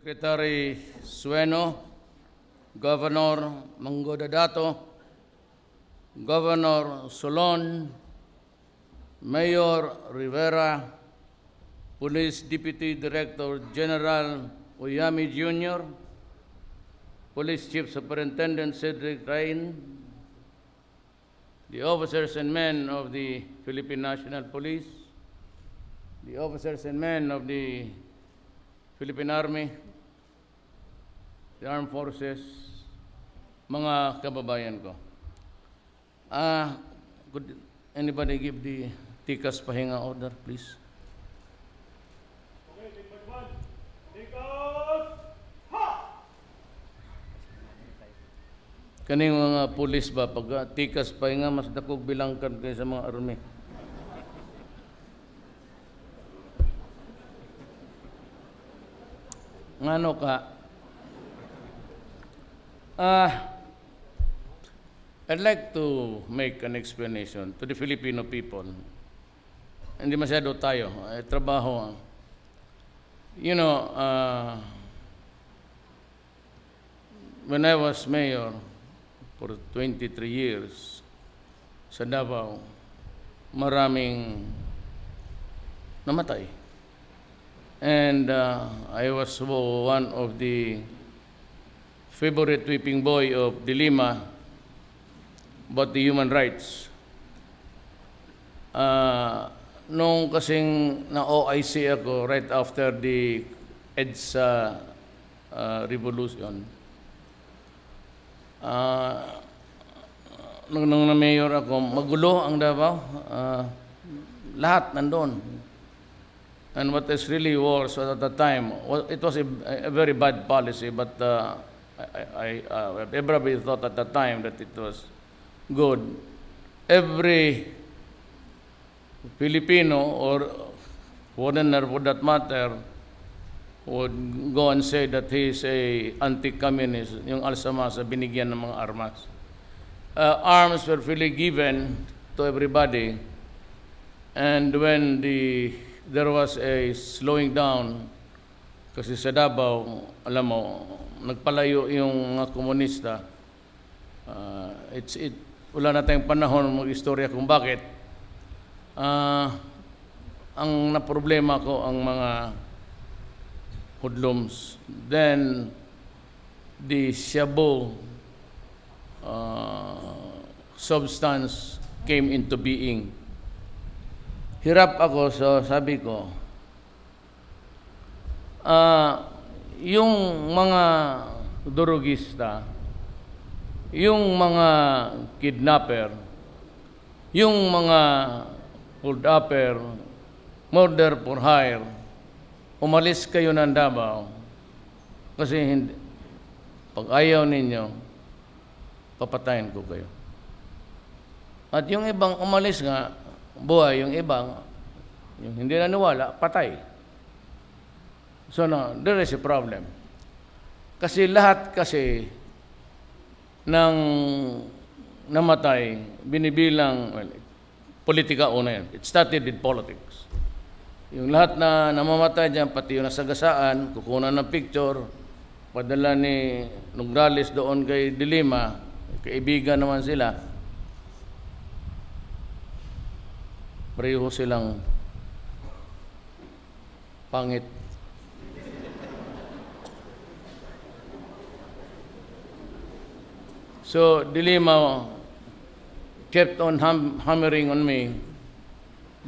Secretary Sueno, Governor Mango Dadato, Governor Solon, Mayor Rivera, Police Deputy Director General Uyami Jr., Police Chief Superintendent Cedric Rain, the officers and men of the Philippine National Police, the officers and men of the Philippine Army, the Armed Forces, mga kababayan ko. Could anybody give the Tikas Pahinga order, please? Okay, take part one. Tikas, ha! Kaning mga pulis ba, pag Tikas Pahinga, mas dakog bilangkan kayo sa mga army. Ngano ka? I'd like to make an explanation to the Filipino people. Hindi masyado tayo, trabaho. You know, when I was mayor for 23 years sa Davao, maraming namatay. And I was one of the favorite whipping boy of Dilima about the human rights. Nung kasing na-OIC ako right after the EDSA revolution, nung na-mayor ako, magulo ang Davao. Lahat nandun. And what is really worse at the time, it was a very bad policy, but everybody thought at the time that it was good. Every Filipino or foreigner for that matter would go and say that he is a anti-communist, yung Alsamasa binigyan ng mga armas. Arms were freely given to everybody, and when there was a slowing down, kasi sa Davao, alam mo, nagpalayo yung mga komunista. Wala na tayong panahon mag-istorya kung bakit. Ang naproblema ko ang mga hoodlums. Then, the shabu substance came into being. Hirap ako, so sabi ko, yung mga durugista, yung mga kidnapper, yung mga hold-upper, murder for hire, umalis kayo ng Davao kasi hindi, pag ayaw ninyo, papatayin ko kayo. At yung ibang umalis nga, buhay, yung ibang, yung hindi naniwala, patay. So no, there is a problem. Kasi lahat kasi ng namatay, binibilang, well, politika una yan. It started with politics. Yung lahat na namamatay dyan, pati yung nasagasaan, kukunan ng picture, padala ni Nograles doon kay Dilima, kaibigan naman sila, pareho silang pangit. So, Dilima kept on hammering on me,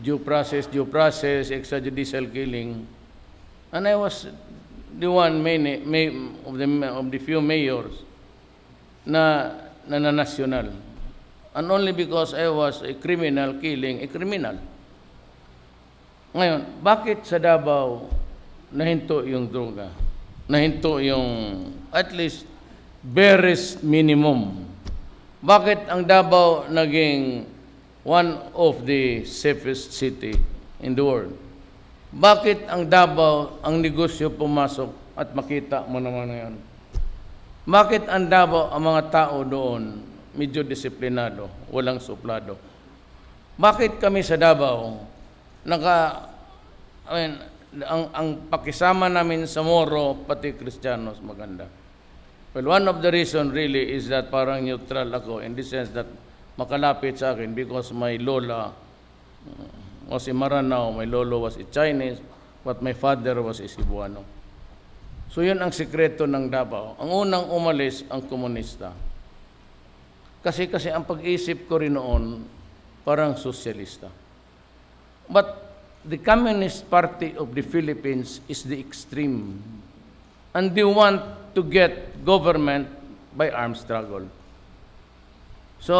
due process, extrajudicial killing. And I was the one of the few mayors na national. And only because I was a criminal killing a criminal. Ngayon, bakit sa Davao nahinto yung droga? Nahinto yung at least barest minimum. Bakit ang Davao naging one of the safest city in the world? Bakit ang Davao ang negosyo pumasok at makita mo naman ngayon? Bakit ang Davao ang mga tao doon medyo disiplinado, walang suplado? Bakit kami sa Davao ang pakisama namin sa Moro, pati Kristiyanos, maganda. Well, one of the reason really is that parang neutral ako in the sense that makalapit sa akin because my lola was a Maranao, my lolo was a Chinese, but my father was a Cebuano. So yun ang sikreto ng Davao. Ang unang umalis ang komunista. Kasi ang pag-isip ko rin noon, parang sosyalista. But the Communist Party of the Philippines is the extreme. And they want to get government by armed struggle. So,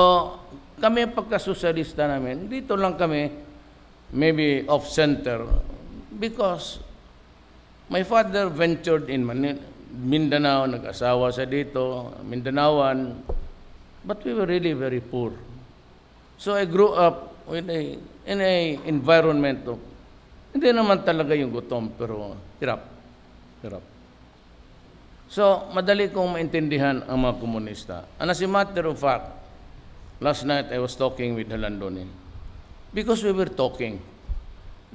kami pagka-sosyalista namin, dito lang kami, maybe off-center, because my father ventured in Mindanao, nag-asawa siya dito, Mindanaoan, but we were really very poor. So I grew up in a environment of, hindi naman talaga yung gutom, pero hirap. So, madali kong maintindihan ang mga komunista. And as a matter of fact, last night I was talking with Halandoni. Because we were talking.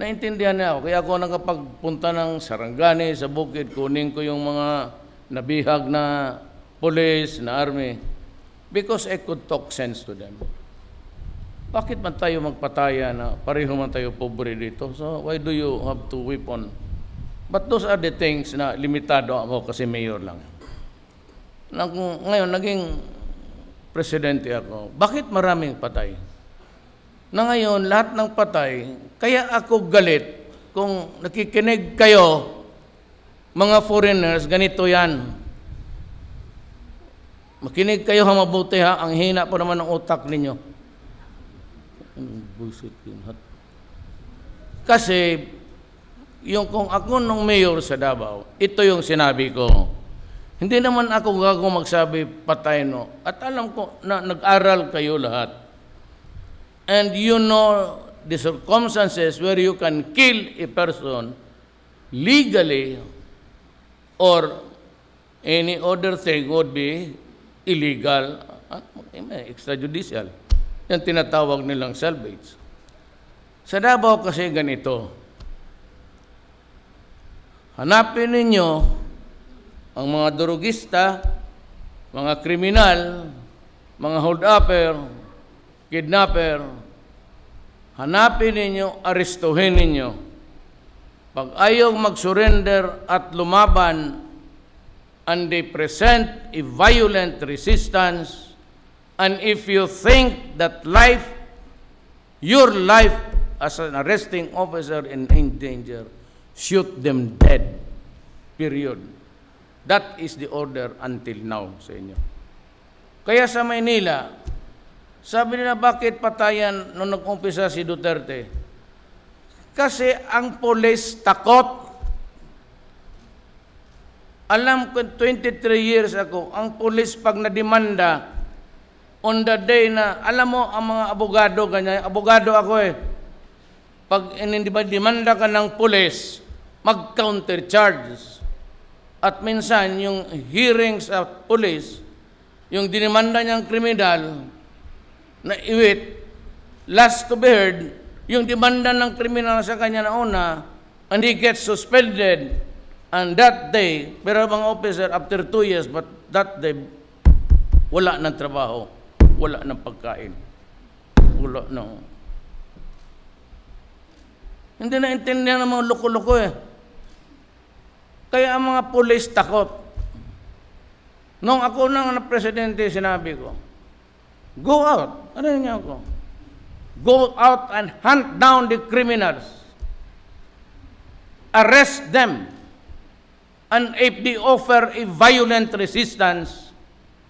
Naintindihan niya ako. Kaya ako nakapagpunta ng Sarangani, sa bukid, kunin ko yung mga nabihag na police, na army. Because I could talk sense to them. Bakit man tayo magpataya na pareho man tayo pobre dito? So, why do you have to weapon? But those are the things na limitado ako kasi mayor lang. Ngayon, naging presidente ako. Bakit maraming patay? Na ngayon, lahat ng patay, kaya ako galit kung nakikinig kayo, mga foreigners, ganito yan. Makinig kayo ha, mabuti ha, ang hina po naman ng utak ninyo. Bullshit yun. Kasi, yung kung ako nung mayor sa Davao, ito yung sinabi ko. Hindi naman ako gago magsabi patay no. At alam ko na nag-aral kayo lahat. And you know the circumstances where you can kill a person legally or any other thing would be illegal, extrajudicial. Yan tinatawag nilang salvage. Sa Davao kasi ganito. Hanapin ninyo ang mga durugista, mga kriminal, mga hold-upper, kidnapper. Hanapin ninyo, arestuhin ninyo. Pag ayaw mag-surrender at lumaban, and they present a violent resistance, and if you think that life, your life as an arresting officer in danger, shoot them dead. Period. That is the order until now sa inyo. Kaya sa Maynila, sabi nila bakit patayan nung nag-umpisa si Duterte? Kasi ang pulis takot. Alam ko, 23 years ako, ang pulis pag nadimanda, on the day na, alam mo, ang mga abogado, ganyan, abogado ako eh, pag demanda ka ng pulis, mag-counter charges. At minsan, yung hearing sa pulis, yung dinimanda niyang kriminal, na iwit, last to be heard, yung demanda ng kriminal sa kanya na una, and he gets suspended, and that day, pero mga officer, after 2 years, but that day, wala ng trabaho, wala ng pagkain, wala ng... Hindi na intindihan ng mga loko-loko eh. Kaya ang mga pulis takot. Nung ako nang presidente, sinabi ko, go out. Ano niya ako? Go out and hunt down the criminals. Arrest them. And if they offer a violent resistance,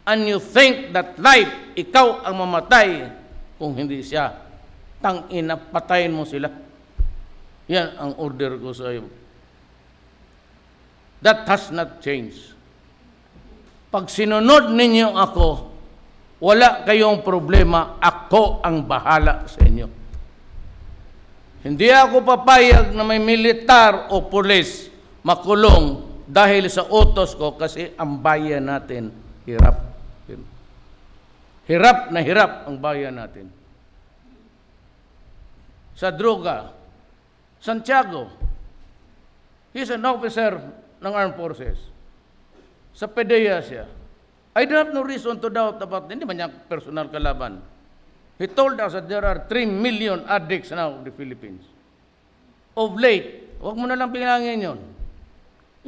and you think that life, ikaw ang mamatay, kung hindi siya, tangina, patayin mo sila. Yan ang order ko sa iyo. That has not changed. Pag sinunod ninyo ako, wala kayong problema, ako ang bahala sa inyo. Hindi ako papayag na may militar o pulis makulong dahil sa utos ko kasi ang bayan natin hirap. Hirap na hirap ang bayan natin. Sa droga, Santiago, He's an officer ng Armed Forces. Sa PDEA siya. I don't have no reason to doubt about, hindi man niya personal kalaban. He told us that there are 3 million addicts now in the Philippines. Of late, huwag mo na lang pinangin yun.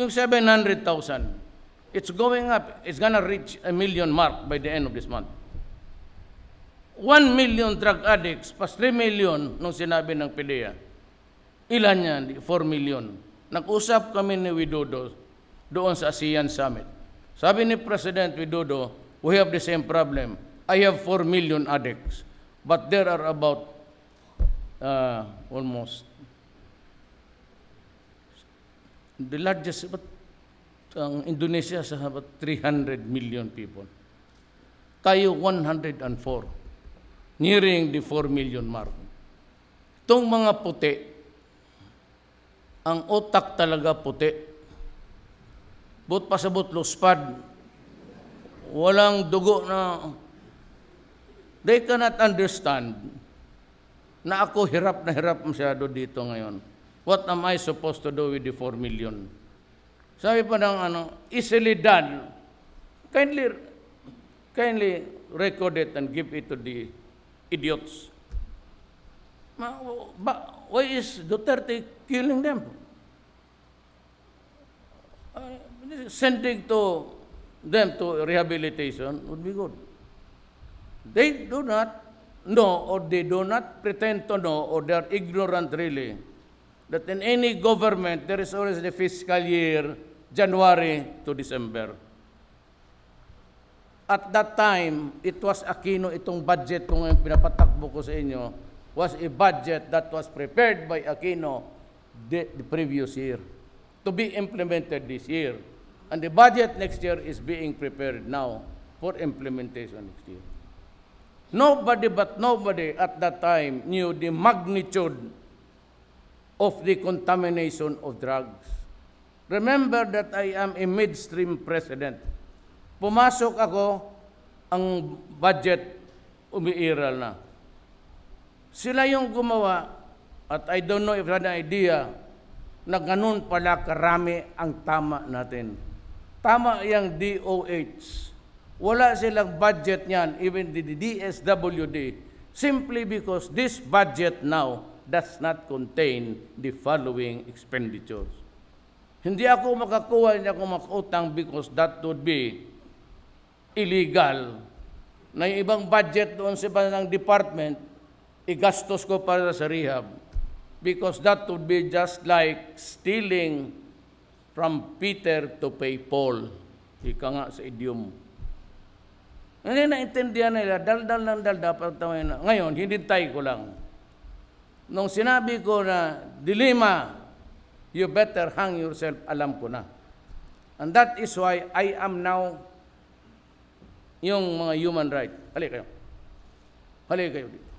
Yung 700,000, it's going up. It's gonna reach 1 million mark by the end of this month. 1 million drug addicts, pas 3 million nung sinabi ng PDEA. Ilan yan? 4 million. Nag-usap kami ni Widodo doon sa ASEAN Summit. Sabi ni President Widodo, we have the same problem. I have 4 million addicts, but there are about almost the largest, but Indonesia has about 300 million people. Tayo 104, nearing the 4 million mark. Itong mga puti, ang utak talaga puti. But pasabot luspad, walang dugo na, they cannot understand na ako hirap na hirap masyado dito ngayon. What am I supposed to do with the 4 million? Sabi pa ng easily done. Kindly record it and give it to the idiots. Why is Duterte killing them? Sending them to rehabilitation would be good. They do not know, or they do not pretend to know, or they are ignorant really, that in any government there is always the fiscal year, January to December. At that time, it was Aquino, itong budget kung pinapatakbo ko sa inyo, was a budget that was prepared by Aquino the previous year to be implemented this year. And the budget next year is being prepared now for implementation next year. Nobody at that time knew the magnitude of the contamination of drugs. Remember that I am a midstream president. Pumasok ako, ang budget umiiral na. Sila yung gumawa, at I don't know if you had an idea, na ganun pala karami ang tama natin. Tama yung DOH. Wala silang budget niyan, even the DSWD, simply because this budget now does not contain the following expenditures. Hindi ako makakuha, hindi ako makautang because that would be illegal. Na yung ibang budget doon sa ibang department, igastos ko para sa rehab. Because that would be just like stealing from Peter to pay Paul. Ika nga sa idiom. Hindi naintindihan nila, daldal ng daldal. Ngayon, hinintay ko lang. Nung sinabi ko na, dilema, you better hang yourself, alam ko na. And that is why I am now yung mga human rights. Halika kayo. Halika kayo dito.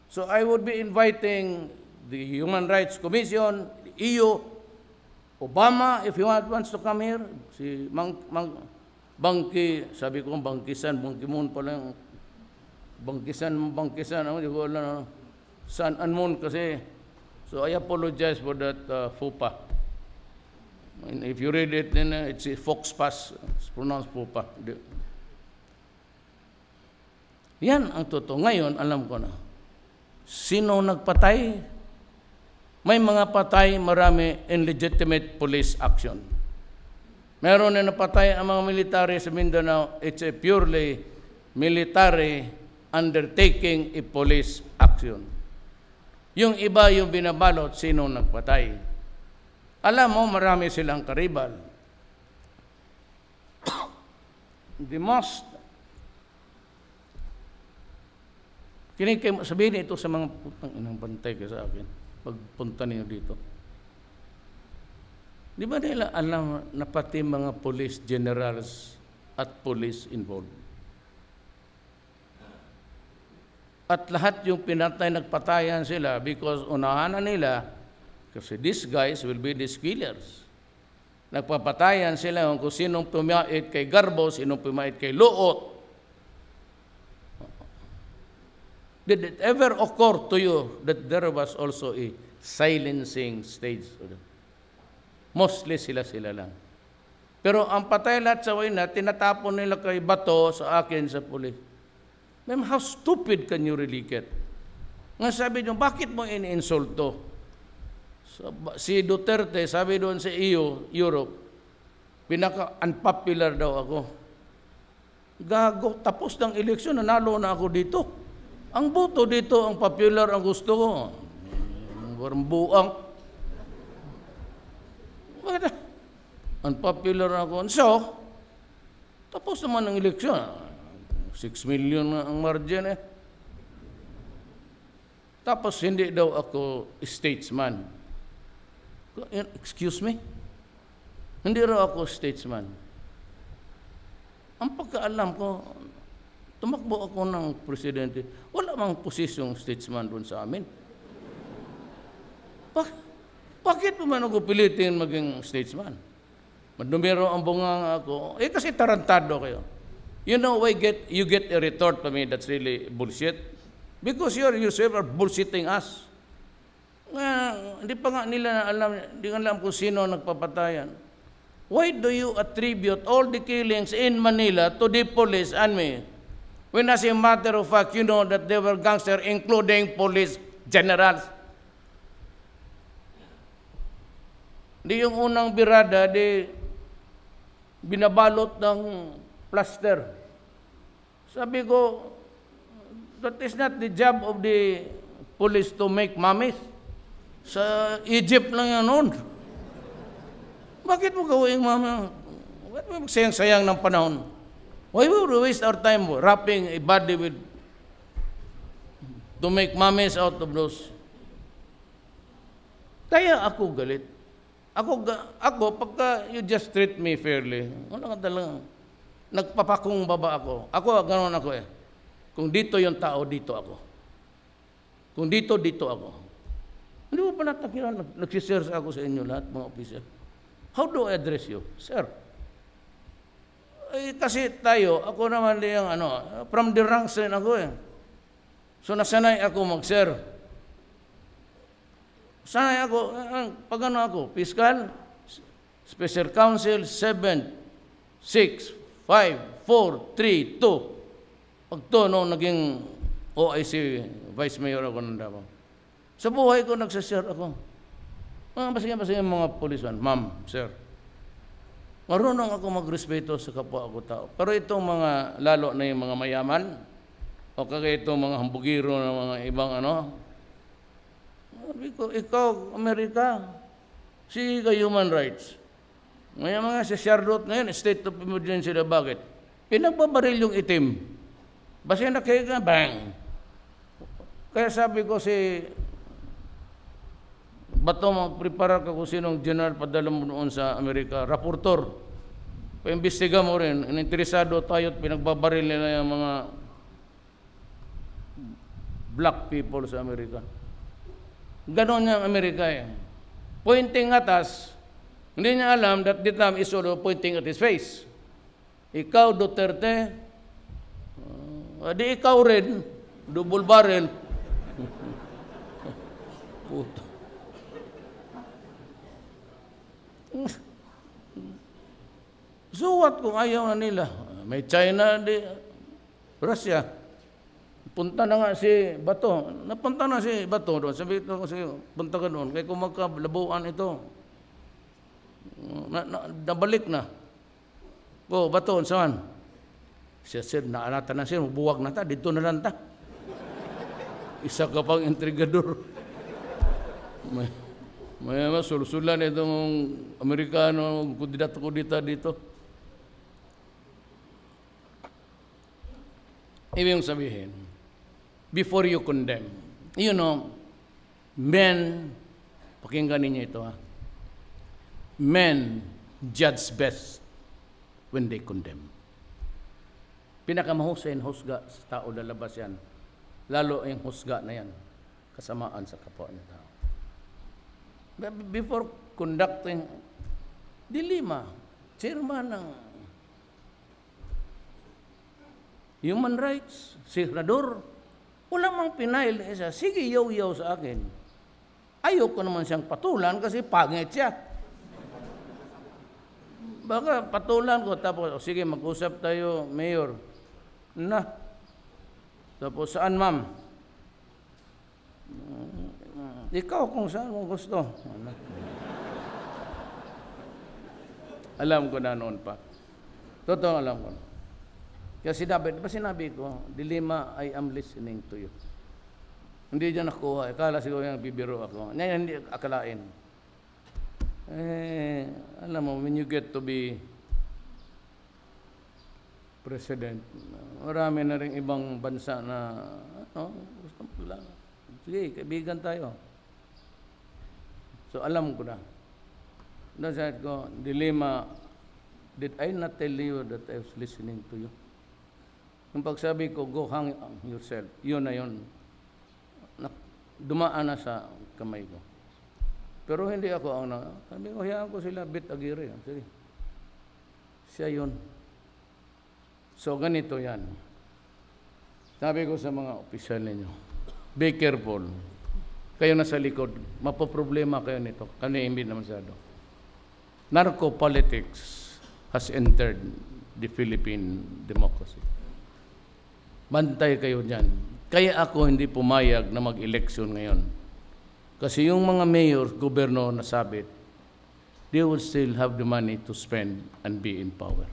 So I would be inviting the Human Rights Commission, the EU, Obama, if he wants to come here, si Bangki, sabi ko Bangkisan, Bangki-moon pala yung Bangkisan, hindi ko alam, Sun and Moon kasi. So I apologize for that faux pas. And if you read it, then it's a fox pass, it's pronounced faux pas. Yan ang totoo. Ngayon, alam ko na. Sino nagpatay? May mga patay, marami in legitimate police action. Meron na napatay ang mga military sa Mindanao. It's a purely military undertaking a police action. Yung iba yung binabalot, sino nagpatay. Alam mo, marami silang karibal. The most, sabihin ito sa mga putang inang bantay ka sa akin. Pagpunta niyo dito. Di ba nila alam na pati mga police generals at police involved? At lahat yung pinatay, nagpatayan sila because unahan na nila, kasi these guys will be the killers. Nagpapatayan sila kung sinong pumait kay Garbo, sinong pumait kay Luot. Did it ever occur to you that there was also a silencing stage? Mostly sila-sila lang. Pero ang patay lahat sa wayna, tinatapon nila kay bato sa akin sa pulis. Ma'am, how stupid can you really get? Nga sabi niyo, bakit mo ini-insulto? Si Duterte, sabi doon sa EU, Europe, pinaka-unpopular daw ako. Gago, tapos ng eleksyon, nanalo na ako dito. Ang boto dito, ang popular ang gusto ko. Warang buang. Bakit? Unpopular ako. So, tapos naman ng eleksyon. 6 million na ang margin eh. Tapos hindi daw ako statesman. Excuse me? Hindi raw ako statesman. Ang pagkaalam ko, tumakbo ako ng presidente, wala mang posisyong statesman doon sa amin. Bakit pa man ako pilitin maging statesman? Madumero ang bunga ako. Eh kasi tarantado kayo. You know why you get a retort to me that's really bullshit? Because you yourself are bullshitting us. Hindi pa nga nila alam, hindi nga alam kung sino nagpapatayan. Why do you attribute all the killings in Manila to the police and me? When as a matter of fact, you know that they were gangsters, including police generals. Di yung unang birada, binabalot ng plaster. Sabi ko, that is not the job of the police to make mummies. Sa Egypt lang yan noon. Bakit mo gawin mama? Bakit mo magsayang-sayang ng panahon? Why would we waste our time wrapping a body with to make mummies out of those? Kaya ako galit. Ako, pagka you just treat me fairly, wala ka talagang, nagpapakong baba ako. Ako, ganoon ako eh. Kung dito yung tao, dito ako. Kung dito, dito ako. Hindi mo pala takiran, nagsisir ako sa inyo lahat, mga officer. How do I address you? Sir. Eh, kasi tayo, ako naman yung from the ranks rin ako eh. So nasanay ako mag-sir. Sanay ako, pag ako, fiscal, special counsel, 7, 6, 5, 4, 3, 2. Pag to, nung naging OIC, Vice Mayor ako ng Davao. Sa buhay ko, nagsasir ako. Basta yung mga policeman, ma'am, sir. Marunong ako magrespeto sa kapwa ako tao. Pero itong mga, lalo na yung mga mayaman, o kaya itong mga hambugiro ng mga ibang ikaw, Amerika, sige ka human rights. Ngayon mga si Charlotte ngayon, state of emergency na bakit? Pinagbabaril yung itim. Basta na kayo ka, bang! Kaya sabi ko si Bato, mag-prepare ka kung sinong general padala mo noon sa Amerika. Raportor. Paimbestiga mo rin. Ininteresado tayo at pinagbabaril nila yung mga black people sa Amerika. Ganon niya ang Amerika eh. Pointing at us, hindi niya alam that the time is solo pointing at his face. Ikaw, Duterte, di ikaw rin, double barrel. Puto. So what kung ayaw na nila? May China, Russia. Punta na nga si Bato. Napunta na si Bato doon. Sabi ko kasi, punta ka doon. Kaya kung magkalabuan ito, nabalik na. O, Bato, saan? Siya, sir, naanata na sir, buwag na ta, dito na lang ta. Isa ka pang intrigador. May sulsulan itong Amerikano, kudita dito. Ibig sabihin, before you condemn, you know, men, pakinggan ninyo ito ha, men judge best when they condemn. Pinakamahusay ang husga sa tao lalabas yan. Lalo yung husga na yan, kasamaan sa kapwa ng tao. Before conducting dilema, chairman ng Human Rights, senador, wala mang pinail isa, sige yaw-yaw sa akin. Ayoko naman siyang patulan kasi pangit siya. Baka patulan ko, tapos, o sige, mag-usap tayo, Mayor. Na. Tapos, saan, ma'am? Ikaw kung saan mo gusto. Alam ko na noon pa. Totoo alam ko. Kasi sinabi ko, Dilima, I am listening to you. Hindi niya nakuha. Akala siguro yung bibiro ako. Hindi akalain. Alam mo, when you get to be president, marami na rin ibang bansa na, gusto mo lang. Sige, kaibigan tayo. So, alam ko na. Sabi ko, Dilima, did I not tell you that I was listening to you? Yung pagsabi ko, go hang yourself, yun na yun. Dumaan na sa kamay ko. Pero hindi ako ang sabi ko, hayaan ko sila, Bit Aguirre. Sige. Siya yun. So, ganito yan. Sabi ko sa mga opisyal ninyo, be careful. Kayo na sa likod, mapoproblema kayo nito. Kani hindi na masyado. Narco-politics has entered the Philippine democracy. Bantay kayo dyan. Kaya ako hindi pumayag na mag-eleksyon ngayon. Kasi yung mga mayor, gobyerno na sabit, they will still have the money to spend and be in power.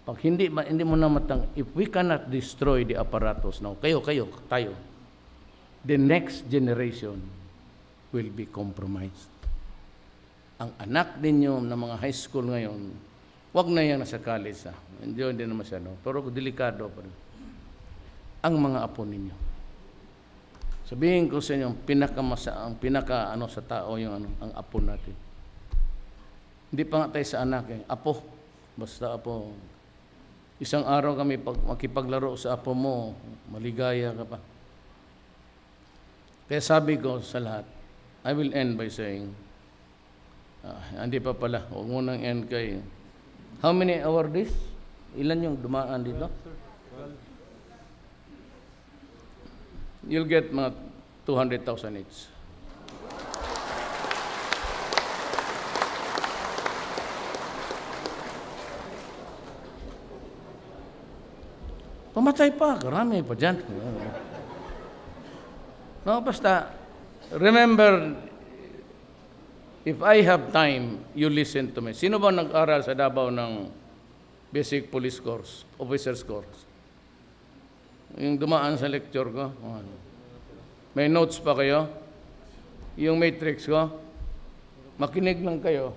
Pag hindi mo na if we cannot destroy the apparatus now, tayo, the next generation will be compromised. Ang anak ninyo na mga high school ngayon, wag na yan nasa college. Hindi na masyado. Pero delikado pa rin. Ang mga apo ninyo. Sabihin ko sa inyo, ang pinaka sa tao yung ang apo natin. Hindi pa nga tayo sa anak apo. Basta apo. Isang araw kami makipaglaro sa apo mo, maligaya ka pa. Kaya sabi ko sa lahat, I will end by saying, hindi pa pala, huwag mo nang end kay, how many hours this? Ilan yung dumaan dito? You'll get mga 200,000 each. Pamatay pa, karami pa dyan. No, basta, remember, if I have time, you listen to me. Sino ba nag-aral sa Davao ng Basic Police Course, Officers Course? Yung dumaan sa lecture ko. May notes pa kayo? Yung matrix ko? Makinig lang kayo.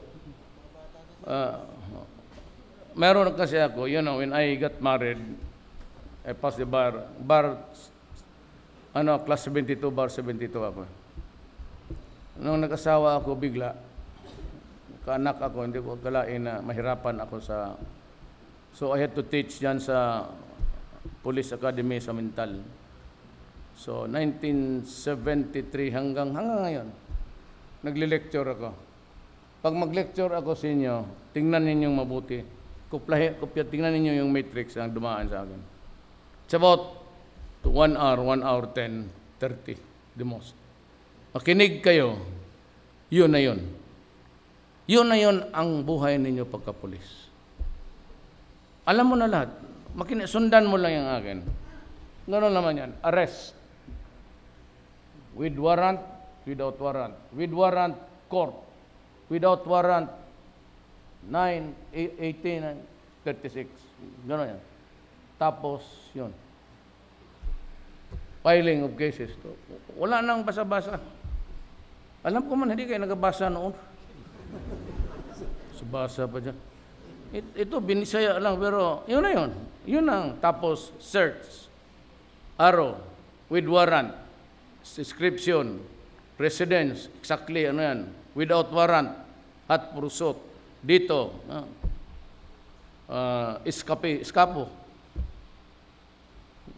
Meron kasi ako, when I got married, I passed the bar, class 72, bar 72 ako. Nung nag-asawa ako bigla, kaanak ako, hindi ko akalain na mahirapan ako so I had to teach dyan sa Police Academy sa Mintal. So, 1973 hanggang ngayon, nagle-lecture ako. Pag mag-lecture ako sa inyo, tingnan ninyong mabuti. Tingnan ninyo yung matrix ang dumaan sa akin. It's about 1 hour 10, 30, the most. Makinig kayo, yun na yun. Yun na yun ang buhay ninyo pagka-pulis. Alam mo na lahat. Sundan mo lang yung akin. Gano'n naman yan. Arrest. With warrant, without warrant. With warrant, court. Without warrant, 9, 18, 36. Gano'n yan. Tapos, yun. Filing of cases. Wala nang basa-basa. Alam ko man, hindi kayo nagabasa noon. Subasa pa dyan. Ito, binisaya lang, pero yun na yun. Yun ang tapos search, arrow, with warrant, description, residence, exactly, without warrant, hot pursuit, dito, escapo.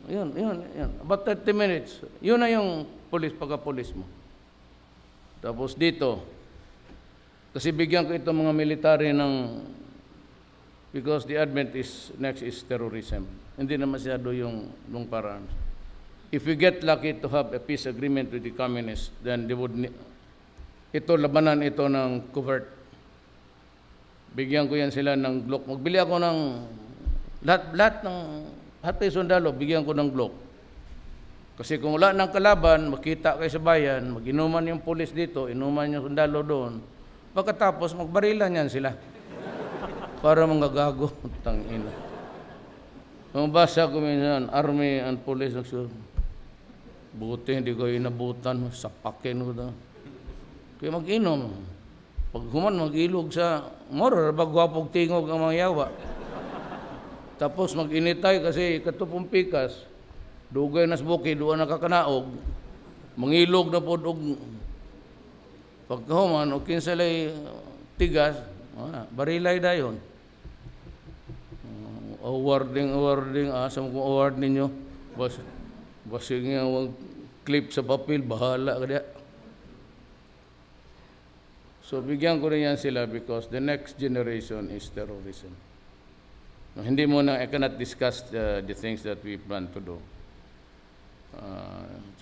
Yun. About 30 minutes. Yun na yung pagka-pulis mo. Tapos dito, kasi bigyan ko itong mga military because the advent next is terrorism. Hindi na masyado yung paraan. If we get lucky to have a peace agreement with the communists, then they would labanan ito ng covert. bigyan ko yan sila ng Glock. Magbili ako ng lahat kayo sundalo, bigyan ko ng Glock. Kasi kung wala ng kalaban, makita kayo sa bayan, mag-inuman yung pulis dito, inuman yung sundalo doon, pagkatapos magbarilan yan sila. Para manggagago. Tangina. Mabasa ko minsan, Army and Police, buti hindi ko inabutan, sapakin ko na. Kaya mag-inom. Pag human, mag-ilog sa moral, bagwapog tingog ang mga yawa. Tapos mag-initay kasi katupong pikas, dugay na sa bukid, doon nakakanaog, mangilog na po, pagkahuman, o kinsalay tigas, barilay na yun. Awarding, asa mo kung award ninyo, basig nga wag clip sa papel, bahala ka diya. So bigyan ko rin yan sila because the next generation is terrorism. No, hindi mo na, I cannot discuss the things that we plan to do.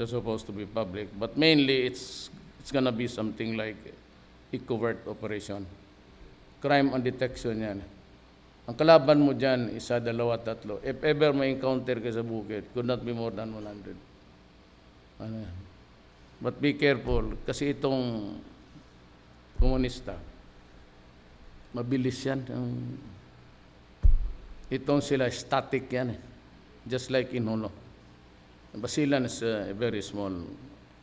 It's supposed to be public, but mainly it's gonna be something like a covert operation. Crime and detection yan. Ang kalaban mo dyan, isa, dalawa, tatlo. If ever may encounter ka sa bukid, could not be more than 100. But be careful, kasi itong komunista, mabilis yan. Itong sila, static yan. Just like in Hulo. Basilan is very small.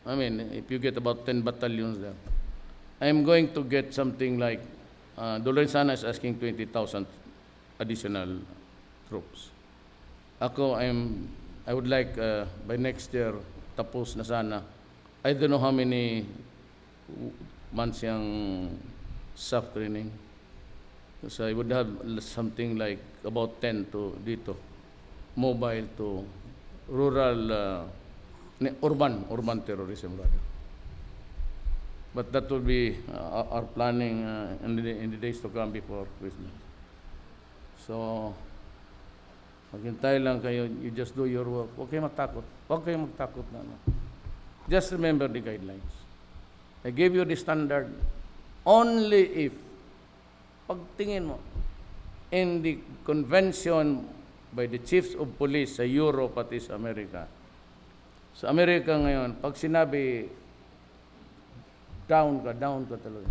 I mean, if you get about 10 battalions there. I'm going to get something like, Dolores-Sana is asking 20,000 additional troops. Ako, I would like by next year, tapos na sana. I don't know how many months yung SAF training. So I would have something like about 10 to dito, mobile to rural, urban terrorism rather. But that will be our planning in the days to come before Christmas. So, maghintay lang kayo, you just do your work. Huwag kayo matakot. Huwag kayo magtakot na. Just remember the guidelines. I gave you the standard only if, pagtingin mo, in the convention by the chiefs of police sa Europe pati sa Amerika. Sa Amerika ngayon, pag sinabi, down ka talaga.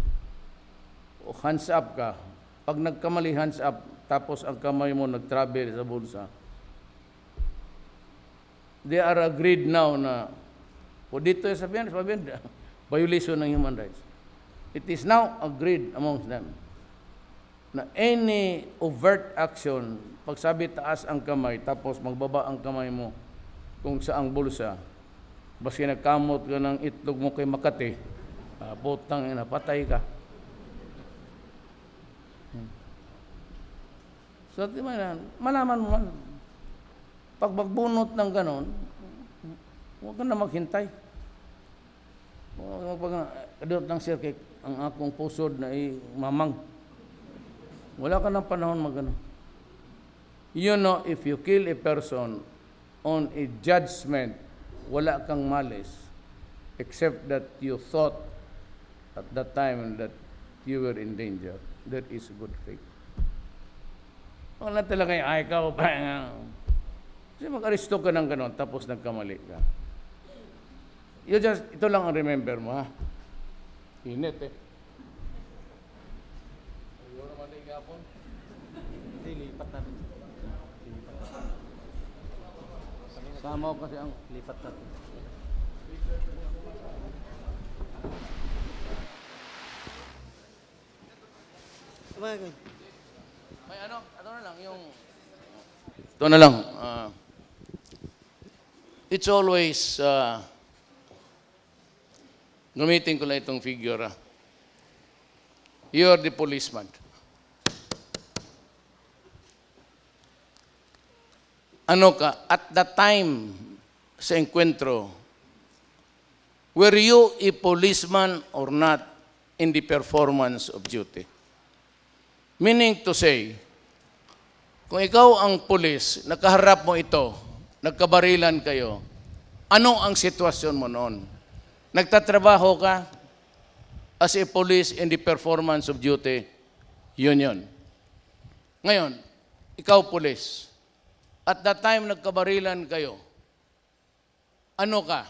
O hands up ka. Pag nagkamali hands up, tapos ang kamay mo nag-travel sa bulsa. They are agreed now na, o dito sabihin, violation ng human rights. It is now agreed amongst them na any overt action, pag sabi taas ang kamay, tapos magbaba ang kamay mo kung saang bulsa, basta nagkamot ka ng itlog mo kay Makati, putang ina, patay ka. So, malaman mo man, pag magbunot ng ganon, huwag ka na maghintay. Kadot ng sirkik, ang akong pusod na mamang. Wala ka ng panahon magano. You know, if you kill a person on a judgment, wala kang malis, except that you thought at that time that you were in danger. That is good faith. Wala talaga yung, ikaw pa nga. Kasi mag-aristo ka ng gano'n, tapos nagkamali ka. Ito lang ang remember mo, ha? Init, eh. Ayaw naman na igapon. Hindi, lipat natin. Samaw kasi ang... Lipat natin. Sabagay. May ano na lang, yung... Ito na lang. It's always... gamitin ko lang itong figure. You are the policeman. Ano ka? At the time sa enkwentro, were you a policeman or not in the performance of duty? Meaning to say, kung ikaw ang pulis, nakaharap mo ito, nagkabarilan kayo, ano ang sitwasyon mo noon? Nagtatrabaho ka as a police in the performance of duty, Yun. Ngayon, ikaw pulis. At that time nagkabarilan kayo. Ano ka?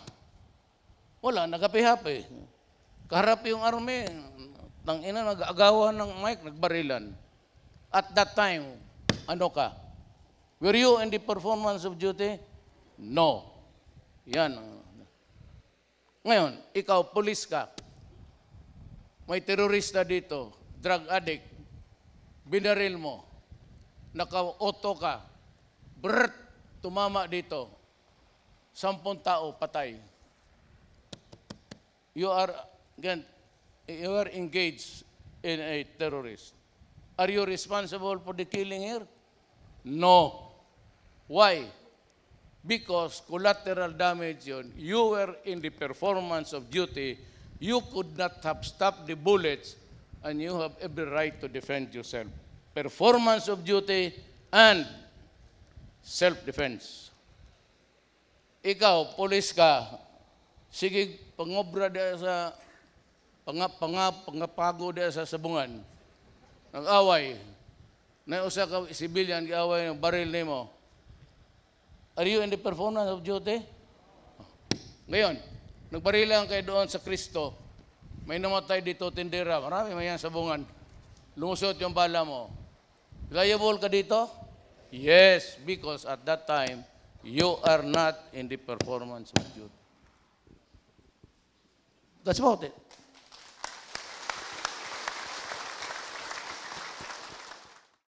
Wala, nagapi-hapi. Kaharap yung army. Tangina, nag-agawan ng mic, nagbarilan. At that time, ano ka? Were you in the performance of duty? No. Yan. Ngayon, ikaw, pulis ka. May terorista dito, drug addict, binaril mo, naka-auto ka, brrrt, tumama dito, 10 tao patay. You are engaged in a terrorist. Are you responsible for the killing here? No. Why? Because collateral damage yun. You were in the performance of duty. You could not have stopped the bullets and you have every right to defend yourself. Performance of duty and self-defense. Ikaw, pulis ka, sige, pangobra diya sa, pangapago diya sa sabungan, nag-away, na usa ka civilian, gi-away ng baril nimo. Are you in the performance of duty? Ngayon, nagbarilan kayo doon sa Kristo, may namatay dito tindera, marami may yan sabungan, lumusot yung bala mo. Liable ka dito? Yes, because at that time, you are not in the performance of duty. That's about it.